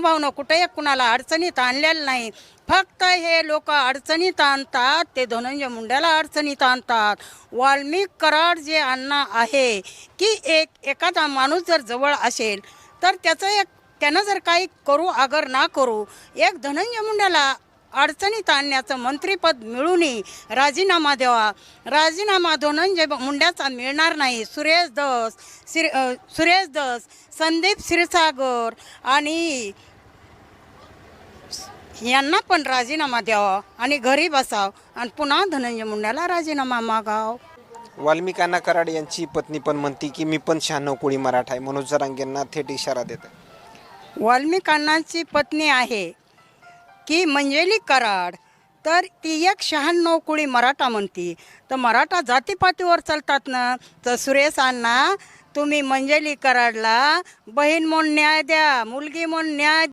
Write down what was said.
भाऊनं कुठेही कुणाला अडचणीत आणलेलं नाही. फक्त हे लोक अडचणीत आणतात, ते धनंजय मुंड्याला अडचणीत आणतात. वाल्मिक कराड जे अण्णा आहे की एखादा माणूस जर जवळ असेल तर त्यानं जर काही करू अगर ना करू, एक धनंजय मुंड्याला अडचणीत आणण्याचं मंत्रिपद मिळूनही राजीनामा द्यावा. राजीनामा धनंजय मुंड्याचा मिळणार नाही. सुरेश दस, संदीप क्षीरसागर आणि यांना पण राजीनामा द्यावा आणि घरी बसावं आणि पुन्हा धनंजय मुंड्याला राजीनामा मागाव. वाल्मिक अण्णा कराड यांची पत्नी पण म्हणती की मी पण 96 कोळी मराठा आहे. मनोज जरांगेंना थेट इशारा देत आहे. वाल्मिक अण्णांची पत्नी आहे की मंजेली कराड, तर ती एक 96 कोळी मराठा म्हणती. तर मराठा जातीपातीवर चालतात ना. तर सुरेश अण्णा, तुम्ही मंजेली कराडला बहीण म्हणून न्याय द्या, मुलगी म्हणून न्याय